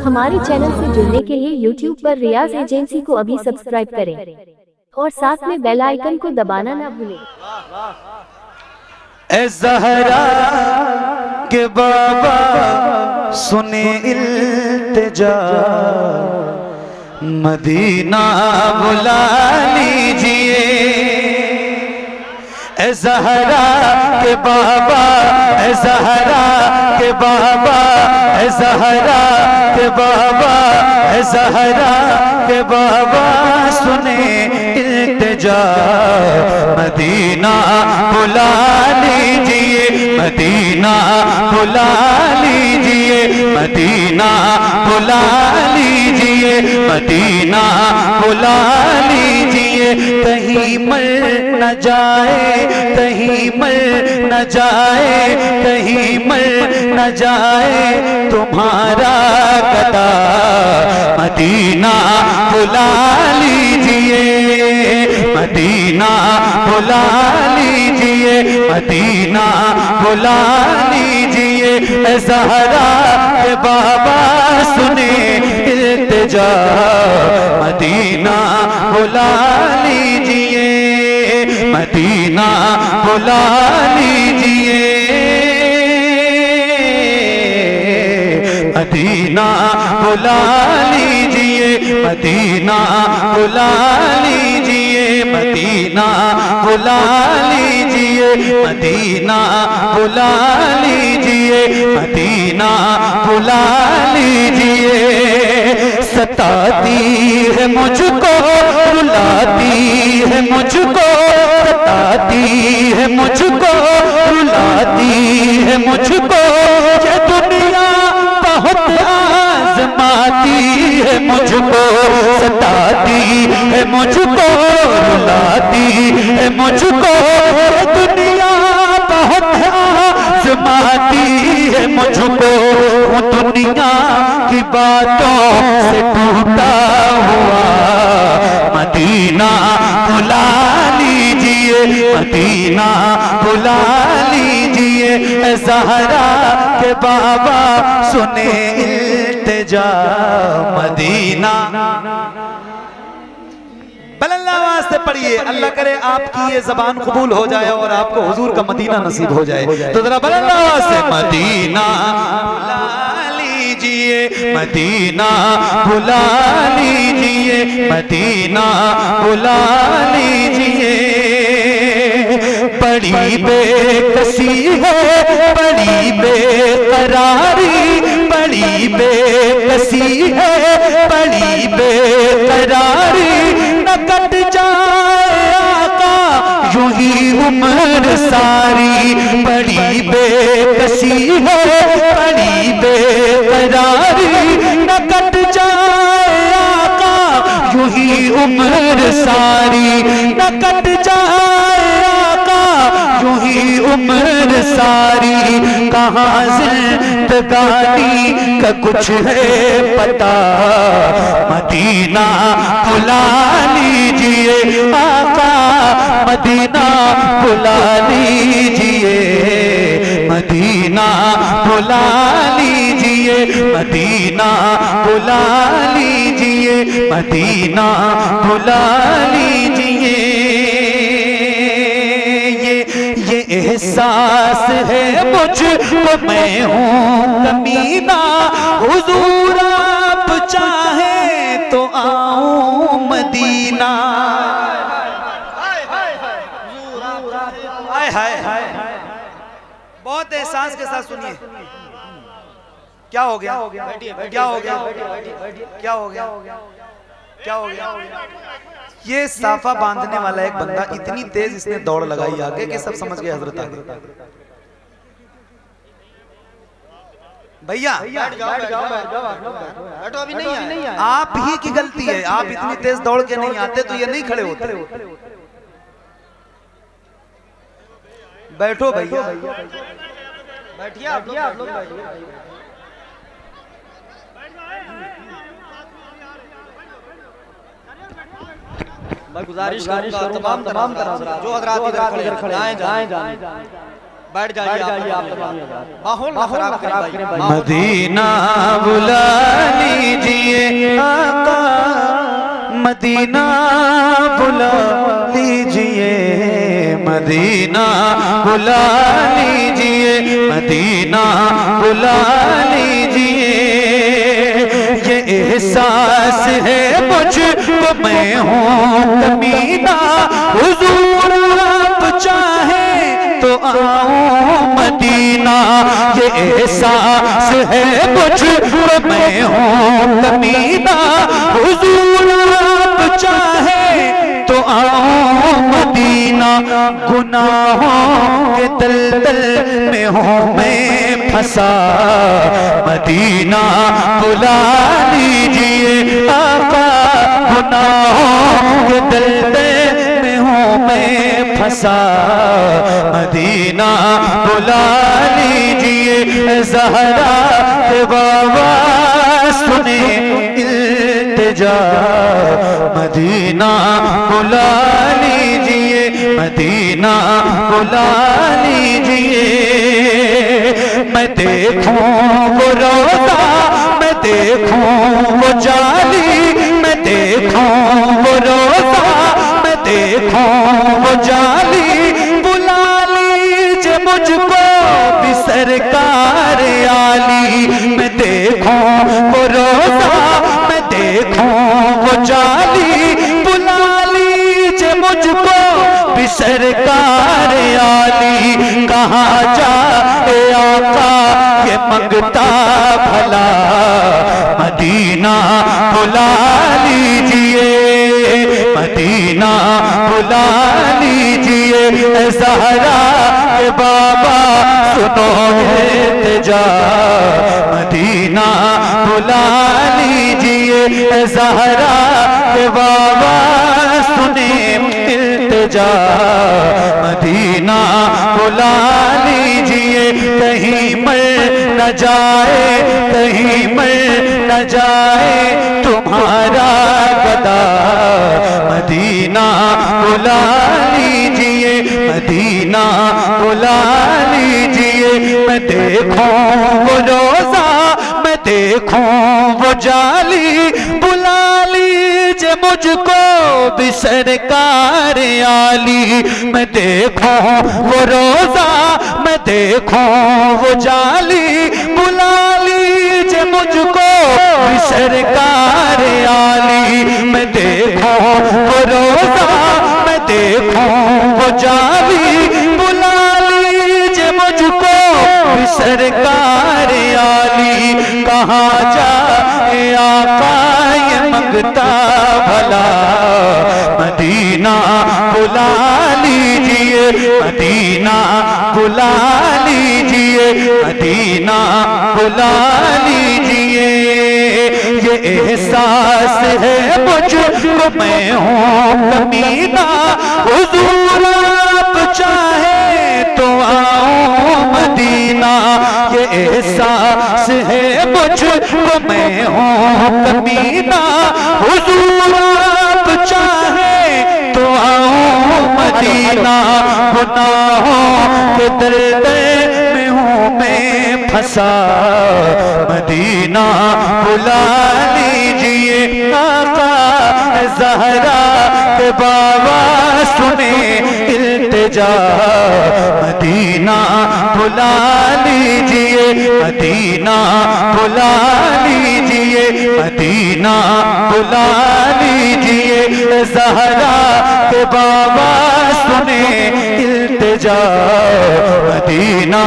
हमारे चैनल से जुड़ने के लिए YouTube पर रियाज एजेंसी को अभी सब्सक्राइब करें और साथ में बेल आइकन को दबाना ना भूलें। ए ज़हरा के बाबा सुने इल्तिजा, मदीना बुला लीजिए। ए ज़हरा के बाबा, ए ज़हरा के बाबा, ए ज़हरा के बाबा, ए ज़हरा के बाबा सुने इल्तिजा, मदीना बुला लीजिए, मदीना बुला लीजिए, मदीना बुला लीजिए, मदीना बुला लीजिए। कहीं मर न जाए, कहीं मर न जाए, कहीं मर न जाए तुम्हारा गदा, मदीना बुला लीजिए, मदीना बुला लीजिए, मदीना बुला लीजिए। ए ज़हरा के बाबा सुने इल्तिजा, मदीना बुला लीजिए, मदीना बुला लीजिए, मदीना बुला लीजिए, मदीना बुला लीजिए, मदीना बुला लीजिए, मदीना बुला लीजिए, मदीना बुला लीजिए। सताती है मुझको, रुलाती है मुझको, सताती है मुझको, रुलाती है मुझको, ये दुनिया बहुत आज़माती है मुझको, सताती है मुझको, रुलाती है मुझको, ये दुनिया बहुत आज़माती है मुझको। वो दुनिया की बातों से टूटा हुआ, मदीना बुला लीजिए, मदीना बुला लीजिए। ए ज़हरा के बाबा सुने इल्तिजा, मदीना। बुलंद आवाज़ से पढ़िए, अल्लाह करे आपकी ये ज़बान कबूल हो जाए और आपको हुजूर का मदीना नसीब हो जाए। तो जरा बुलंद आवाज़ से मदीना बुला लीजिए, मदीना बुला लीजिए, मदीना बुला लीजिए। बड़ी बेकसी है, बड़ी बेकरारी, बड़ी बेकसी है, बड़ी बेकरारी, न कट जाए आका यूं ही उम्र सारी। बड़ी बेकसी है, बड़ी बेकरारी, न कट जाए आका यूं ही उम्र सारी, न कट जाए आका यूं ही उम्र सारी। कहाँ जिंदगानी का कुछ है पता, मदीना बुला लीजिए आका, मदीना बुला लीजिए, मदीना बुला लीजिए, मदीना बुला लीजिए, मदीना बुला लीजिए। ये एहसास है मुझको, मैं हूँ कमीना, हुजूर आप चाहे तो आऊं मदीना। हाय हाय हाय, बहुत एहसास के साथ सुनिए। क्या हो गया? क्या हो गया? क्या हो गया? क्या हो गया? ये साफा बांधने वाला एक बंदा इतनी तेज इसने दौड़ लगाई आगे कि सब समझ गए हजरत आगे। भैया अभी नहीं आए, आप ही की गलती है। आप इतनी तेज दौड़ के नहीं आते तो ये नहीं खड़े होते। बैठो भैया, बैठिए आप लोग बैठिए। मैं गुजारिश करूंगा तमाम तरह जो हजरात इधर खड़े हैं बैठ जाइए आप, माहौल खराब करें। मदीना बुला लीजिए आका, मदीना बुला लीजिए, मदीना बुला लीजिए, मदीना बुला लीजिए। ये एहसास है मुझको मैं हूँ कमीना, हुजूर आप चाहे तो आऊं मदीना। ये एहसास है मुझको मैं हूँ कमीना, हुजूर आप चाहे तो आऊं मदीना। गुनाहों के दलदल में हूँ मैं फंसा, मदीना बुला लीजिए आका, गुनाहों के दलदल में हूँ मैं फंसा, मदीना बुला लीजिए। ज़हरा के बाबा सुने इल्तिजा, मदीना बुला लीजिए, मदीना बुला लीजिए। मैं देखूं वो रोज़ा, मैं देखूं वो जाली, मैं देखूं वो रोज़ा, मैं देखूं वो जाली। बुला लीजिए मुझको भी सरकार आली, मैं देखूं वो रोज़ा, मैं देखूं वो जाली। बुला लीजिए मुझको भी सरकार आली। कहाँ जाए आका ये मंगता भला, मदीना बुला लीजिए, मदीना बुला लीजिए। ज़हरा के बाबा सुनो इल्तिजा, मदीना बुला लीजिए। ज़हरा के बाबा सुने इल्तिजा, मदीना बुला लीजिए। कहीं मर न जाए, कहीं मर न जाए तुम्हारा गदा, मदीना बुला लीजिए, मदीना बुला लीजिए। मैं देखूं वो रोज़ा, मैं देखूं वो जाली। बुला लीजिए मुझको भी सरकार आली, मैं देखूं वो रोज़ा, मैं देखूं वो जाली। बुला लीजिए मुझको भी सरकार आली, मैं देखूं वो रोज़ा, मैं देखूं वो जाली। बुला लीजिए मुझको भी सरकार आली। कहाँ जाए आका ये मंगता भला, मदीना बुला लीजिए, मदीना बुला लीजिए, मदीना बुला लीजिए। ये एहसास है मुझको मैं हूँ कमीना, हुजूर आप चाहे तो आऊं मदीना। ये एहसास है मुझको मैं हूँ कमीना, हुजूर आप चाहे तो आऊं मदीना। गुनाहों के दलदल में हूँ मैं फंसा, मदीना बुला लीजिए आका। ज़हरा के बाबा सुने इल्तिजा, मदीना बुला लीजिए, मदीना बुला लीजिए, मदीना बुला लीजिए। ज़हरा के बाबा सुने इल्तिजा, मदीना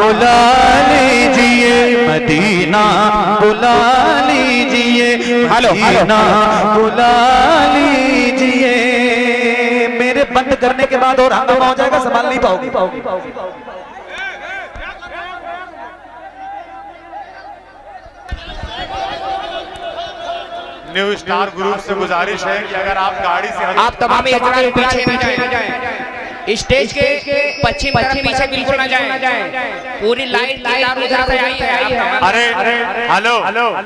बुला लीजिए, मदीना बुला लीजिए, मदीना बुला लीजिए। मेरे बंद करने के बाद और हंगामा हो जाएगा, संभाल नहीं पाओगे। न्यू स्टार ग्रुप से गुजारिश है कि अगर आप गाड़ी से आप तमाम पीछे न जाएं। स्टेज के पश्चिम तरफ पीछे बिल्कुल ना जाएं। पूरी लाइट उधर से आई है। अरे हेलो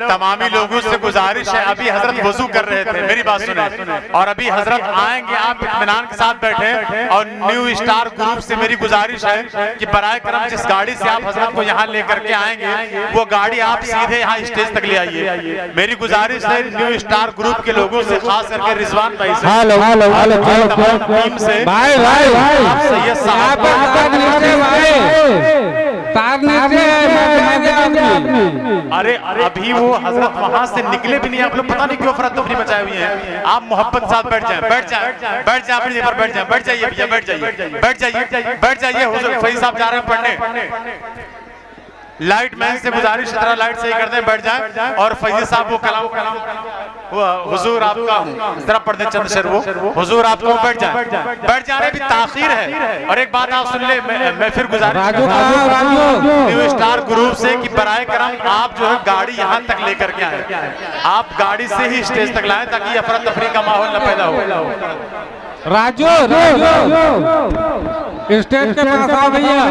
तमामी लोगों से गुजारिश है, अभी हजरत वजू कर रहे थे, मेरी बात सुने, और अभी हजरत आएंगे, आप इत्मीनान के साथ बैठे। और न्यू स्टार ग्रुप से मेरी गुजारिश है कि बराए करम जिस गाड़ी से आप हजरत को यहाँ लेकर के आएंगे वो गाड़ी आप सीधे यहाँ स्टेज तक ले आइए। मेरी गुजारिश है न्यू स्टार ग्रुप के लोगों से, खास करके रिजवान भाई से, टीम से, सैयद साहब अरे अभी वो हजरत वहां से निकले भी नहीं, आप लोग पता नहीं क्यों अफरा तफरी मचाए हुए हैं। आप मोहब्बत साथ बैठ जाएं, बैठ जाएं अपनी जगह पर बैठ जाएं, बैठ जाइए भैया, बैठ जाइए। हुजूर फैज साहब जा रहे हैं पढ़ने। लाइट मैन से गुजारिश है, लाइट सही कर दें, बैठ जाएं। और फैज साहब वो कलाम हुजूर आपका जरा पढ़ दें चंद शेर, वो हुजूर आपको बैठ जाए भी ताखीर है। और एक बात आप सुन ले, मैं फिर गुजारिश न्यू स्टार ग्रुप से कि बराए करम आप जो है गाड़ी यहाँ तक लेकर के आए, आप गाड़ी से ही स्टेज तक लाएं ताकि अफरा तफरी का माहौल न पैदा हो। राजू स्टेज के पास आओ भैया।